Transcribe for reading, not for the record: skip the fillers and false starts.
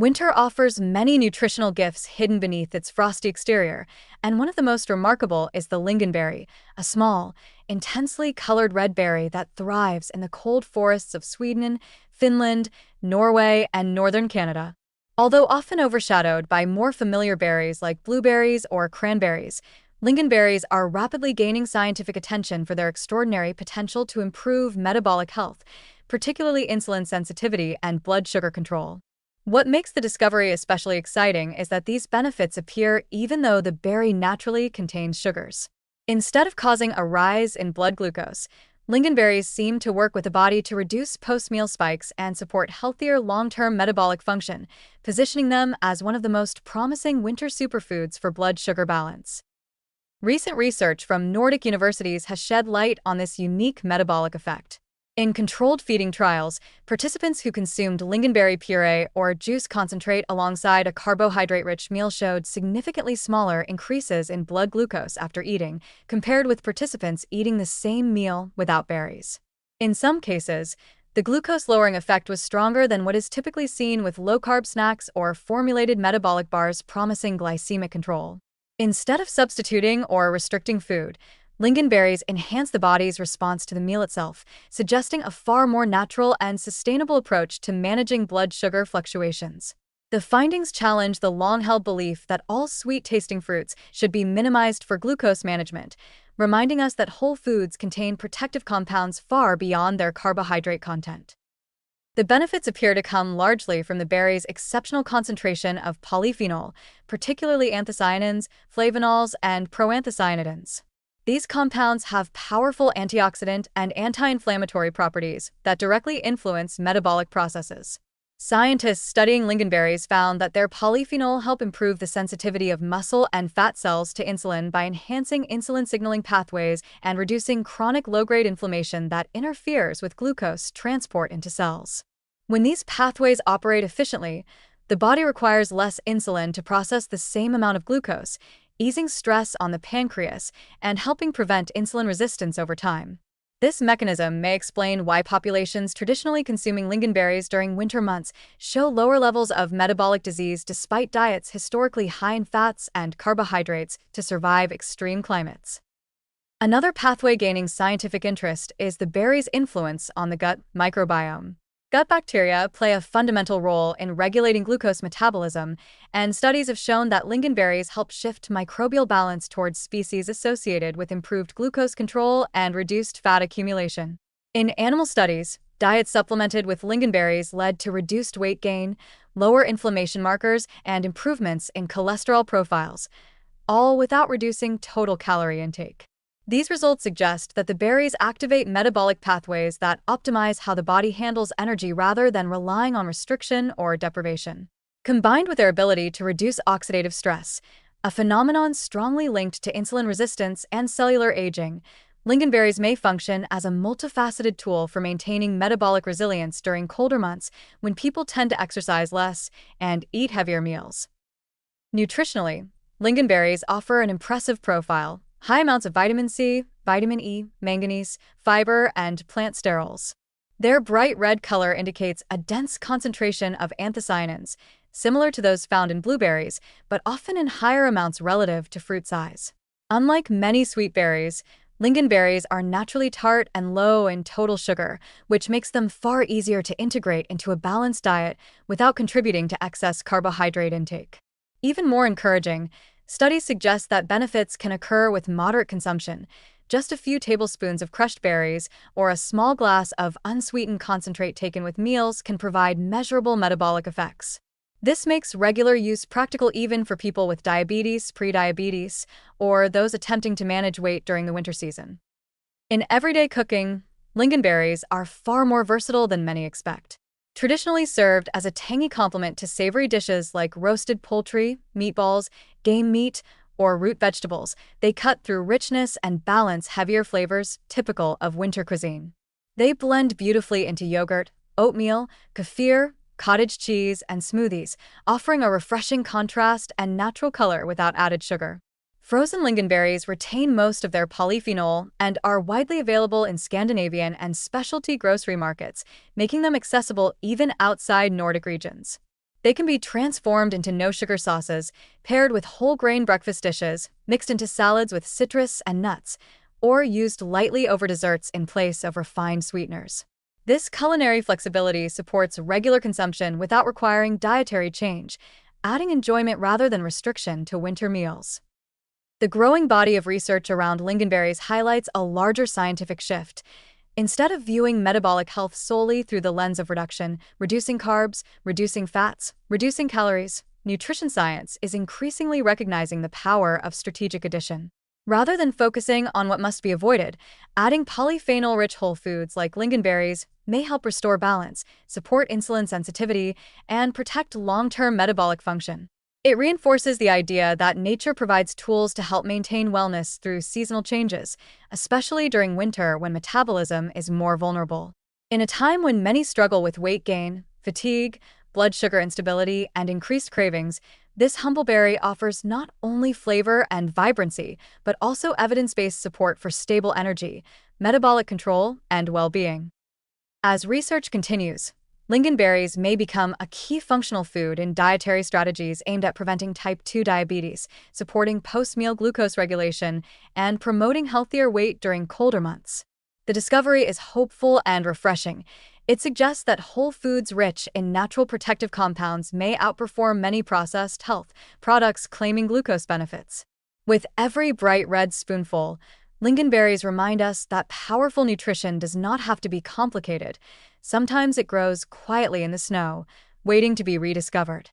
Winter offers many nutritional gifts hidden beneath its frosty exterior, and one of the most remarkable is the lingonberry, a small, intensely colored red berry that thrives in the cold forests of Sweden, Finland, Norway, and northern Canada. Although often overshadowed by more familiar berries like blueberries or cranberries, lingonberries are rapidly gaining scientific attention for their extraordinary potential to improve metabolic health, particularly insulin sensitivity and blood sugar control. What makes the discovery especially exciting is that these benefits appear even though the berry naturally contains sugars. Instead of causing a rise in blood glucose, lingonberries seem to work with the body to reduce post-meal spikes and support healthier long-term metabolic function, positioning them as one of the most promising winter superfoods for blood sugar balance. Recent research from Nordic universities has shed light on this unique metabolic effect. In controlled feeding trials, participants who consumed lingonberry puree or juice concentrate alongside a carbohydrate-rich meal showed significantly smaller increases in blood glucose after eating, compared with participants eating the same meal without berries. In some cases, the glucose-lowering effect was stronger than what is typically seen with low-carb snacks or formulated metabolic bars promising glycemic control. Instead of substituting or restricting food, lingonberries enhance the body's response to the meal itself, suggesting a far more natural and sustainable approach to managing blood sugar fluctuations. The findings challenge the long-held belief that all sweet-tasting fruits should be minimized for glucose management, reminding us that whole foods contain protective compounds far beyond their carbohydrate content. The benefits appear to come largely from the berry's exceptional concentration of polyphenol, particularly anthocyanins, flavonols, and proanthocyanidins. These compounds have powerful antioxidant and anti-inflammatory properties that directly influence metabolic processes. Scientists studying lingonberries found that their polyphenol help improve the sensitivity of muscle and fat cells to insulin by enhancing insulin signaling pathways and reducing chronic low-grade inflammation that interferes with glucose transport into cells. When these pathways operate efficiently, the body requires less insulin to process the same amount of glucose, easing stress on the pancreas and helping prevent insulin resistance over time. This mechanism may explain why populations traditionally consuming lingonberries during winter months show lower levels of metabolic disease despite diets historically high in fats and carbohydrates to survive extreme climates. Another pathway gaining scientific interest is the berry's influence on the gut microbiome. Gut bacteria play a fundamental role in regulating glucose metabolism, and studies have shown that lingonberries help shift microbial balance towards species associated with improved glucose control and reduced fat accumulation. In animal studies, diets supplemented with lingonberries led to reduced weight gain, lower inflammation markers, and improvements in cholesterol profiles, all without reducing total calorie intake. These results suggest that the berries activate metabolic pathways that optimize how the body handles energy rather than relying on restriction or deprivation. Combined with their ability to reduce oxidative stress, a phenomenon strongly linked to insulin resistance and cellular aging, lingonberries may function as a multifaceted tool for maintaining metabolic resilience during colder months when people tend to exercise less and eat heavier meals. Nutritionally, lingonberries offer an impressive profile: high amounts of vitamin C, vitamin E, manganese, fiber, and plant sterols. Their bright red color indicates a dense concentration of anthocyanins, similar to those found in blueberries, but often in higher amounts relative to fruit size. Unlike many sweet berries, lingonberries are naturally tart and low in total sugar, which makes them far easier to integrate into a balanced diet without contributing to excess carbohydrate intake. Even more encouraging, studies suggest that benefits can occur with moderate consumption. Just a few tablespoons of crushed berries or a small glass of unsweetened concentrate taken with meals can provide measurable metabolic effects. This makes regular use practical even for people with diabetes, prediabetes, or those attempting to manage weight during the winter season. In everyday cooking, lingonberries are far more versatile than many expect. Traditionally served as a tangy complement to savory dishes like roasted poultry, meatballs, game meat, or root vegetables, they cut through richness and balance heavier flavors typical of winter cuisine. They blend beautifully into yogurt, oatmeal, kefir, cottage cheese, and smoothies, offering a refreshing contrast and natural color without added sugar. Frozen lingonberries retain most of their polyphenol and are widely available in Scandinavian and specialty grocery markets, making them accessible even outside Nordic regions. They can be transformed into no-sugar sauces, paired with whole-grain breakfast dishes, mixed into salads with citrus and nuts, or used lightly over desserts in place of refined sweeteners. This culinary flexibility supports regular consumption without requiring dietary change, adding enjoyment rather than restriction to winter meals. The growing body of research around lingonberries highlights a larger scientific shift. Instead of viewing metabolic health solely through the lens of reduction, reducing carbs, reducing fats, reducing calories, nutrition science is increasingly recognizing the power of strategic addition. Rather than focusing on what must be avoided, adding polyphenol-rich whole foods like lingonberries may help restore balance, support insulin sensitivity, and protect long-term metabolic function. It reinforces the idea that nature provides tools to help maintain wellness through seasonal changes, especially during winter when metabolism is more vulnerable. In a time when many struggle with weight gain, fatigue, blood sugar instability, and increased cravings, this humbleberry offers not only flavor and vibrancy, but also evidence-based support for stable energy, metabolic control, and well-being. As research continues, lingonberries may become a key functional food in dietary strategies aimed at preventing type 2 diabetes, supporting post-meal glucose regulation, and promoting healthier weight during colder months. The discovery is hopeful and refreshing. It suggests that whole foods rich in natural protective compounds may outperform many processed health products claiming glucose benefits. With every bright red spoonful, lingonberries remind us that powerful nutrition does not have to be complicated. Sometimes it grows quietly in the snow, waiting to be rediscovered.